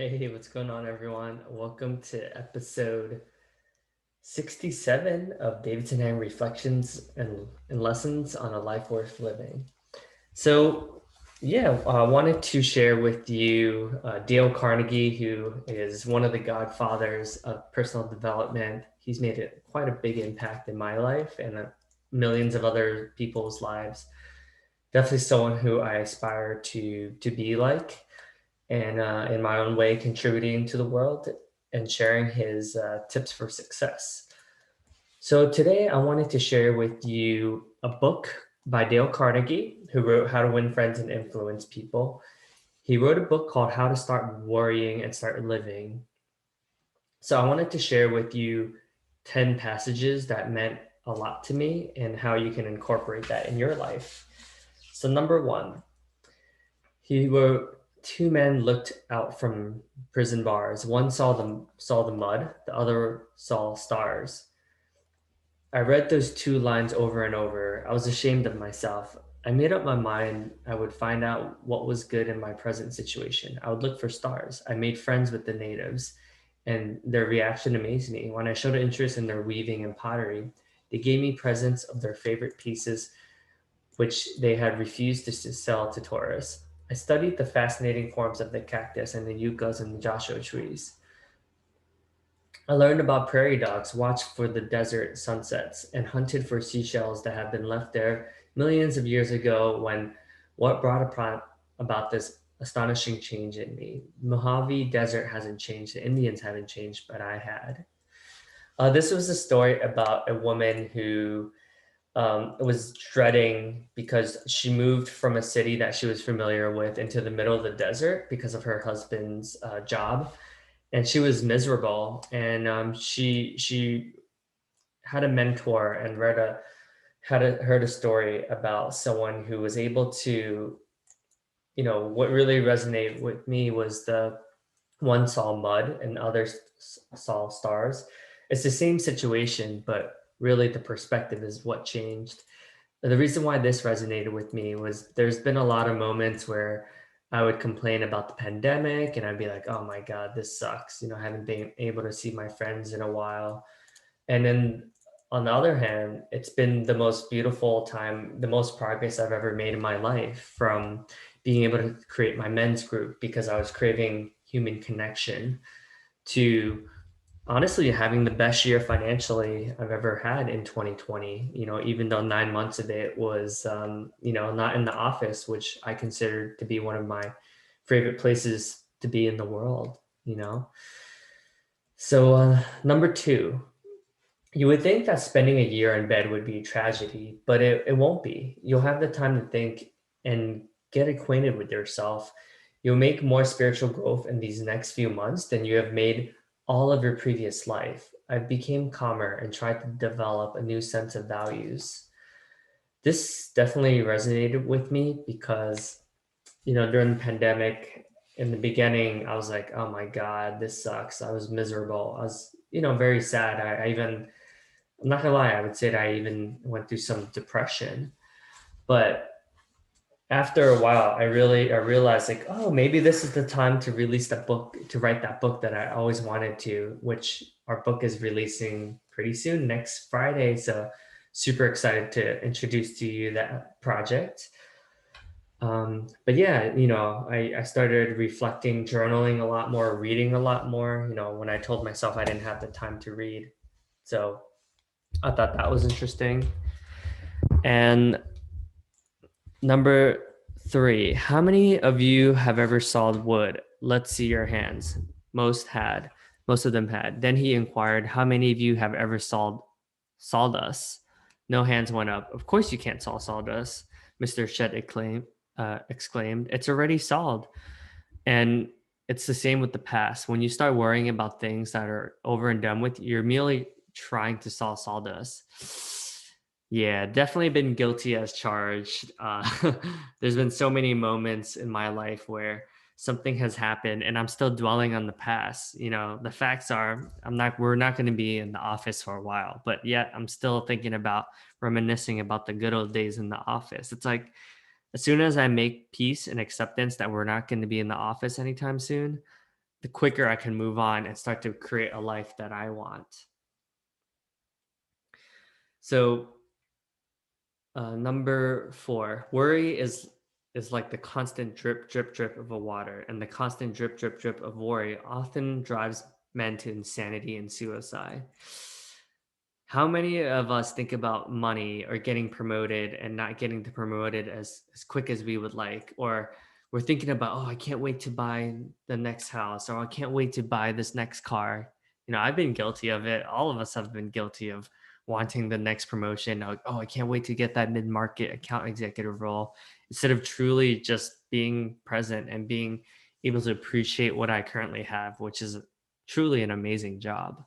Hey, what's going on, everyone? Welcome to episode 67 of Davidson and Reflections and Lessons on a Life Worth Living. So, I wanted to share with you Dale Carnegie, who is one of the godfathers of personal development. He's made quite a big impact in my life and millions of other people's lives. Definitely someone who I aspire to be like and in my own way contributing to the world and sharing his tips for success. So today I wanted to share with you a book by Dale Carnegie, who wrote How to Win Friends and Influence People. He wrote a book called How to Start Worrying and Start Living. So I wanted to share with you 10 passages that meant a lot to me and how you can incorporate that in your life. So number one, he wrote, two men looked out from prison bars. One saw the mud, the other saw stars. I read those two lines over and over. I was ashamed of myself. I made up my mind I would find out what was good in my present situation. I would look for stars. I made friends with the natives, and their reaction amazed me. When I showed interest in their weaving and pottery, they gave me presents of their favorite pieces which they had refused to sell to tourists. I studied the fascinating forms of the cactus and the yuccas and the Joshua trees. I learned about prairie dogs, watched for the desert sunsets, and hunted for seashells that have been left there millions of years ago when what brought about this astonishing change in me. Mojave Desert hasn't changed, the Indians haven't changed, but I had. This was a story about a woman who was dreading because she moved from a city that she was familiar with into the middle of the desert because of her husband's job, and she was miserable. And she had a mentor and heard a story about someone who was able to, what really resonated with me was the one saw mud and others saw stars. It's the same situation, but really the perspective is what changed. The reason why this resonated with me was there's been a lot of moments where I would complain about the pandemic and I'd be like, oh my God, this sucks. I haven't been able to see my friends in a while. And then on the other hand, it's been the most beautiful time, the most progress I've ever made in my life, from being able to create my men's group because I was craving human connection, to honestly having the best year financially I've ever had in 2020. Even though 9 months of it was, not in the office, which I consider to be one of my favorite places to be in the world. So, number two, you would think that spending a year in bed would be a tragedy, but it won't be. You'll have the time to think and get acquainted with yourself. You'll make more spiritual growth in these next few months than you have made all of your previous life. I became calmer and tried to develop a new sense of values. This definitely resonated with me because, during the pandemic, in the beginning, I was like, oh my God, this sucks. I was miserable. I was, very sad. I'm not gonna lie, I would say that I even went through some depression. But after a while, I realized, like, oh, maybe this is the time to release that book, to write that book that I always wanted to, which our book is releasing pretty soon, next Friday. So super excited to introduce to you that project. But yeah, I started reflecting, journaling a lot more, reading a lot more, when I told myself I didn't have the time to read. So I thought that was interesting. And number three, how many of you have ever sawed wood? Let's see your hands. Most had. Most of them had. Then he inquired, how many of you have ever sawdust? No hands went up. Of course you can't saw sawdust, Mr. Shed exclaimed. It's already sawed. And it's the same with the past. When you start worrying about things that are over and done with, you're merely trying to saw sawdust. Yeah, definitely been guilty as charged. There's been so many moments in my life where something has happened and I'm still dwelling on the past. The facts are we're not going to be in the office for a while, but yet I'm still thinking about reminiscing about the good old days in the office. It's like as soon as I make peace and acceptance that we're not going to be in the office anytime soon, the quicker I can move on and start to create a life that I want. So number 4, worry is like the constant drip, drip, drip of a water, and the constant drip, drip, drip of worry often drives men to insanity and suicide. How many of us think about money or getting promoted and not getting the promoted as quick as we would like? Or we're thinking about, oh, I can't wait to buy the next house, or I can't wait to buy this next car. I've been guilty of it. All of us have been guilty of wanting the next promotion. Like, oh, I can't wait to get that mid-market account executive role, instead of truly just being present and being able to appreciate what I currently have, which is truly an amazing job.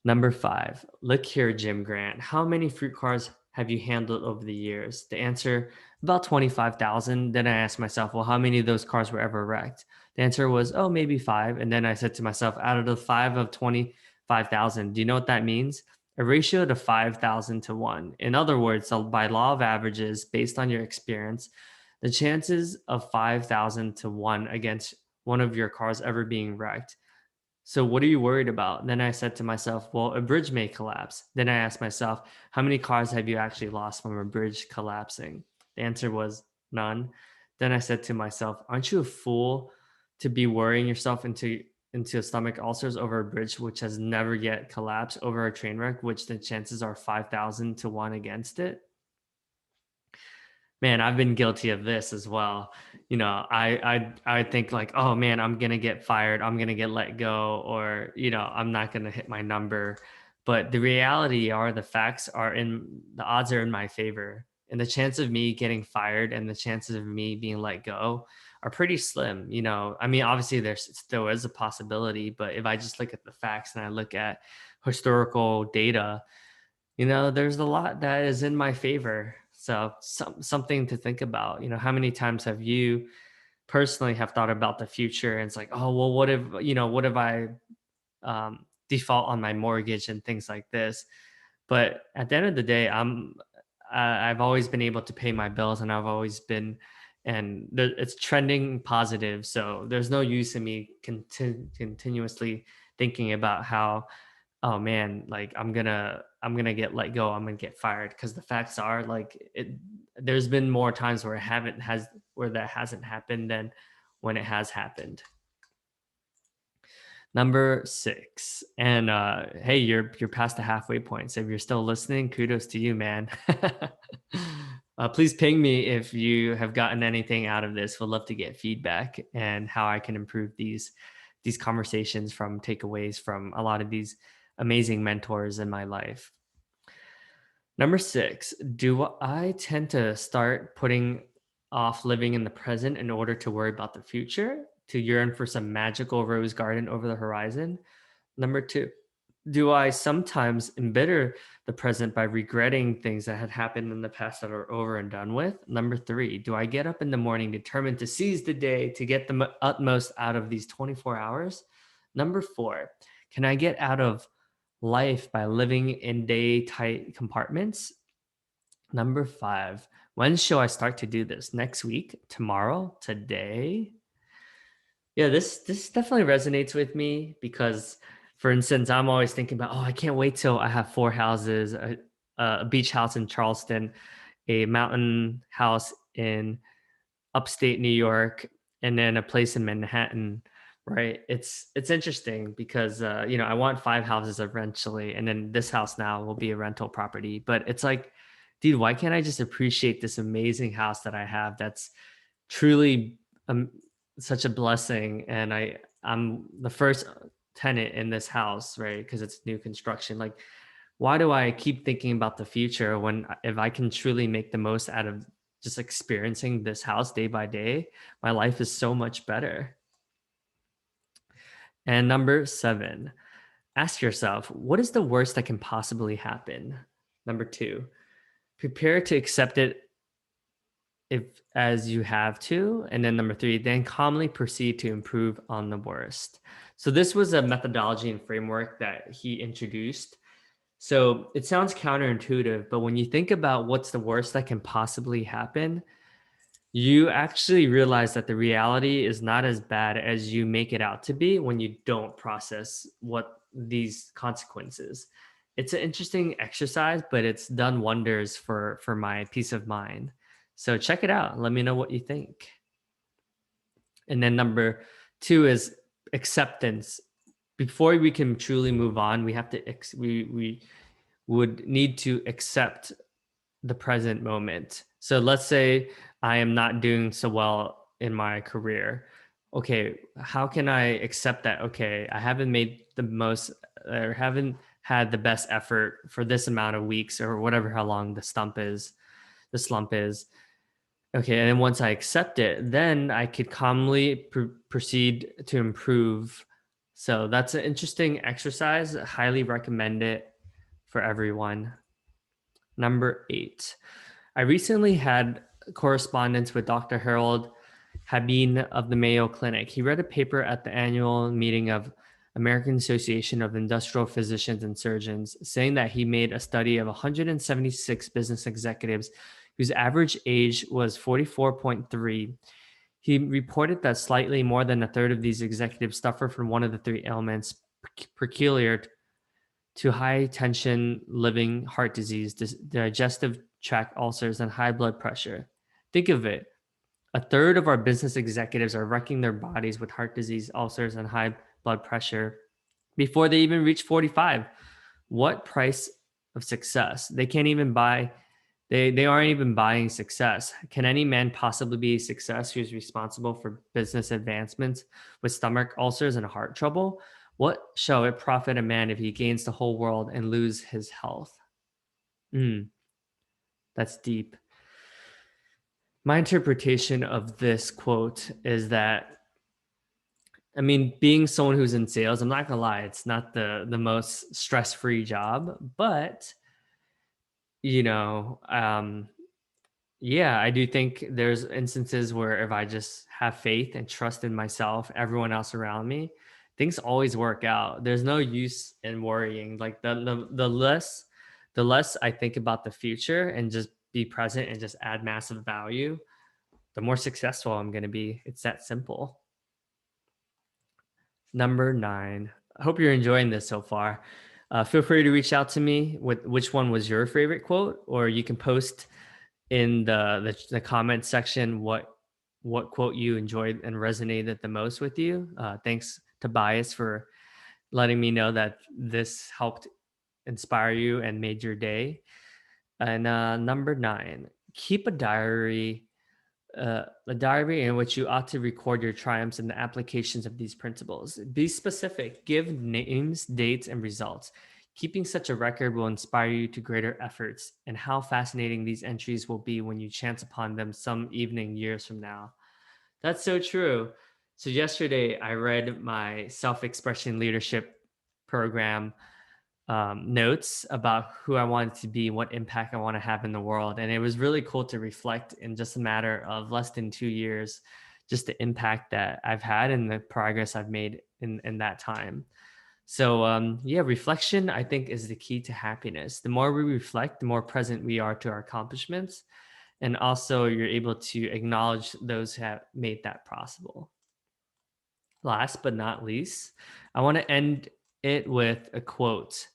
Number 5, look here, Jim Grant. How many fruit cars have you handled over the years? The answer, about 25,000. Then I asked myself, well, how many of those cars were ever wrecked? The answer was, oh, maybe 5. And then I said to myself, out of the 5 of 25,000, do you know what that means? A ratio to 5,000 to 1. In other words, so by law of averages, based on your experience, the chances of 5,000 to 1 against one of your cars ever being wrecked. So what are you worried about? And then I said to myself, well, a bridge may collapse. Then I asked myself, how many cars have you actually lost from a bridge collapsing? The answer was none. Then I said to myself, aren't you a fool to be worrying yourself into stomach ulcers over a bridge which has never yet collapsed, over a train wreck, which the chances are 5,000 to 1 against it? Man, I've been guilty of this as well. I think like, oh man, I'm gonna get fired, I'm gonna get let go, or I'm not gonna hit my number. But the reality are, the facts are in the odds are in my favor, and the chance of me getting fired and the chances of me being let go are pretty slim. I mean, obviously there's still is a possibility, but if I just look at the facts and I look at historical data, there's a lot that is in my favor. So something to think about. How many times have you personally have thought about the future, and it's like, oh, well, what if I default on my mortgage and things like this? But at the end of the day, I've always been able to pay my bills, and I've always been, and it's trending positive. So there's no use in me continuously thinking about how, oh man, like I'm gonna get let go, I'm gonna get fired, because the facts are like there's been more times where that hasn't happened than when it has happened. Number 6, and hey, you're past the halfway point, so if you're still listening, kudos to you, man. Please ping me if you have gotten anything out of this. Would love to get feedback and how I can improve these conversations from takeaways from a lot of these amazing mentors in my life. Number 6, do I tend to start putting off living in the present in order to worry about the future, to yearn for some magical rose garden over the horizon? Number 2, do I sometimes embitter the present by regretting things that had happened in the past that are over and done with? Number 3, do I get up in the morning determined to seize the day to get the utmost out of these 24 hours? Number 4, can I get out of life by living in day tight compartments? Number 5, when shall I start to do this? Next week? Tomorrow? Today? Yeah, this definitely resonates with me because, for instance, I'm always thinking about, oh, I can't wait till I have 4 houses, a beach house in Charleston, a mountain house in upstate New York, and then a place in Manhattan, right? It's interesting because I want 5 houses eventually, and then this house now will be a rental property. But it's like, dude, why can't I just appreciate this amazing house that I have? That's truly such a blessing, and I'm the first tenant in this house, right? Because it's new construction. Like, why do I keep thinking about the future when, if I can truly make the most out of just experiencing this house day by day, my life is so much better. And number 7, ask yourself, what is the worst that can possibly happen? Number 2, prepare to accept it if as you have to. And then number 3, then calmly proceed to improve on the worst. So this was a methodology and framework that he introduced. So it sounds counterintuitive, but when you think about what's the worst that can possibly happen, You actually realize that the reality is not as bad as you make it out to be when you don't process what these consequences. It's an interesting exercise, but it's done wonders for my peace of mind. So check it out. Let me know what you think. And then number two is acceptance. Before we can truly move on, we have to we would need to accept the present moment. So let's say I am not doing so well in my career. Okay, how can I accept that? Okay, I haven't made the most or haven't had the best effort for this amount of weeks or whatever how long the slump is. Okay, and then once I accept it, then I could calmly proceed to improve. So that's an interesting exercise. I highly recommend it for everyone. Number 8. I recently had correspondence with Dr. Harold Habin of the Mayo Clinic. He read a paper at the annual meeting of American Association of Industrial Physicians and Surgeons saying that he made a study of 176 business executives whose average age was 44.3. He reported that slightly more than a third of these executives suffer from one of the three ailments peculiar to high tension living, heart disease, digestive tract ulcers, and high blood pressure. Think of it. A third of our business executives are wrecking their bodies with heart disease, ulcers, and high blood pressure before they even reach 45. What price of success? They can't even buy, they aren't even buying success. Can any man possibly be a success who's responsible for business advancements with stomach ulcers and heart trouble? What shall it profit a man if he gains the whole world and lose his health? Mm, that's deep. My interpretation of this quote is that, I mean, being someone who's in sales, I'm not gonna lie, it's not the most stress-free job, but you know, yeah, I do think there's instances where if I just have faith and trust in myself, everyone else around me, things always work out. There's no use in worrying. Like the less I think about the future and just be present and just add massive value, the more successful I'm going to be. It's that simple. Number 9. I hope you're enjoying this so far. Feel free to reach out to me with which one was your favorite quote, or you can post in the comment section what quote you enjoyed and resonated the most with you. Thanks, Tobias, for letting me know that this helped inspire you and made your day. And number 9, keep a diary in which you ought to record your triumphs and the applications of these principles. Be specific, give names, dates, and results. Keeping such a record will inspire you to greater efforts, and how fascinating these entries will be when you chance upon them some evening years from now. That's so true. So, yesterday I read my self expression leadership program notes about who I wanted to be, what impact I want to have in the world. And it was really cool to reflect in just a matter of less than 2 years, just the impact that I've had and the progress I've made in that time. So, yeah, reflection, I think, is the key to happiness. The more we reflect, the more present we are to our accomplishments. And also, you're able to acknowledge those who have made that possible. Last but not least, I want to end it with a quote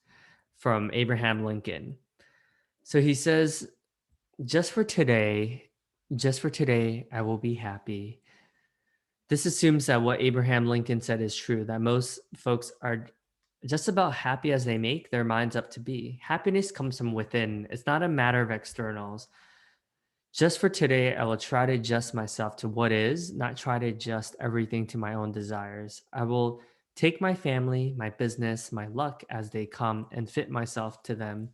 from Abraham Lincoln. So he says, just for today, just for today, I will be happy. This assumes that what Abraham Lincoln said is true, that most folks are just about happy as they make their minds up to be. Happiness comes from within, it's not a matter of externals. Just for today, I will try to adjust myself to what is, not try to adjust everything to my own desires. I will take my family, my business, my luck as they come and fit myself to them.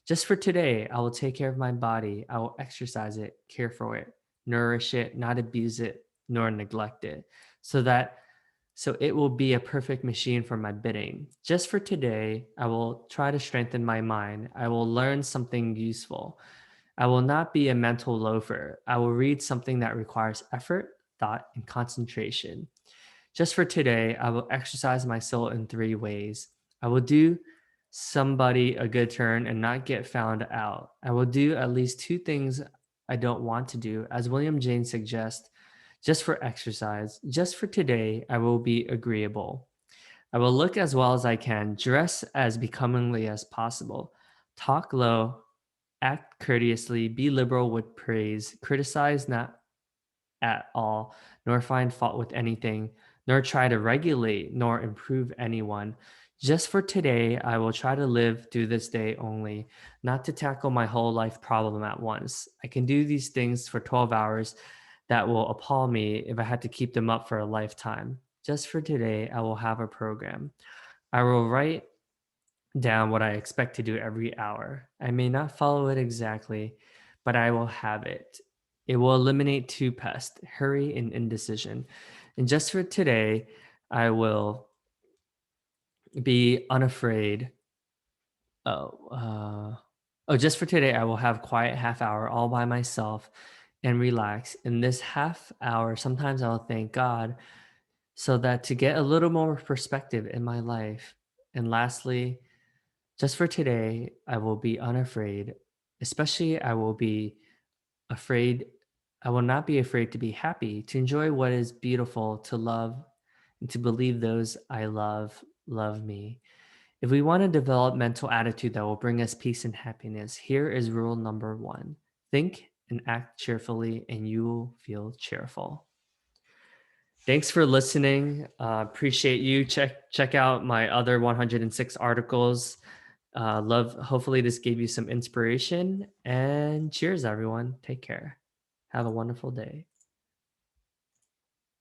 Just for today, I will take care of my body. I will exercise it, care for it, nourish it, not abuse it, nor neglect it, so it will be a perfect machine for my bidding. Just for today, I will try to strengthen my mind. I will learn something useful. I will not be a mental loafer. I will read something that requires effort, thought, and concentration. Just for today, I will exercise my soul in 3 ways. I will do somebody a good turn and not get found out. I will do at least 2 things I don't want to do. As William James suggests, just for exercise, just for today, I will be agreeable. I will look as well as I can, dress as becomingly as possible, talk low, act courteously, be liberal with praise, criticize not at all, nor find fault with anything, nor try to regulate nor improve anyone. Just for today, I will try to live through this day only, not to tackle my whole life problem at once. I can do these things for 12 hours that will appall me if I had to keep them up for a lifetime. Just for today, I will have a program. I will write down what I expect to do every hour. I may not follow it exactly, but I will have it. It will eliminate two pests, hurry and indecision. And just for today, I will be unafraid. Oh, just for today, I will have quiet half hour all by myself and relax. In this half hour, sometimes I'll thank God so that to get a little more perspective in my life. And lastly, just for today, I will be unafraid. Especially, I will be afraid. I will not be afraid to be happy, to enjoy what is beautiful, to love, and to believe those I love me. If we want a developmental attitude that will bring us peace and happiness, here is rule number one: think and act cheerfully, and you will feel cheerful. Thanks for listening. Appreciate you. Check out my other 106 articles. Love. Hopefully, this gave you some inspiration. And cheers, everyone. Take care. Have a wonderful day.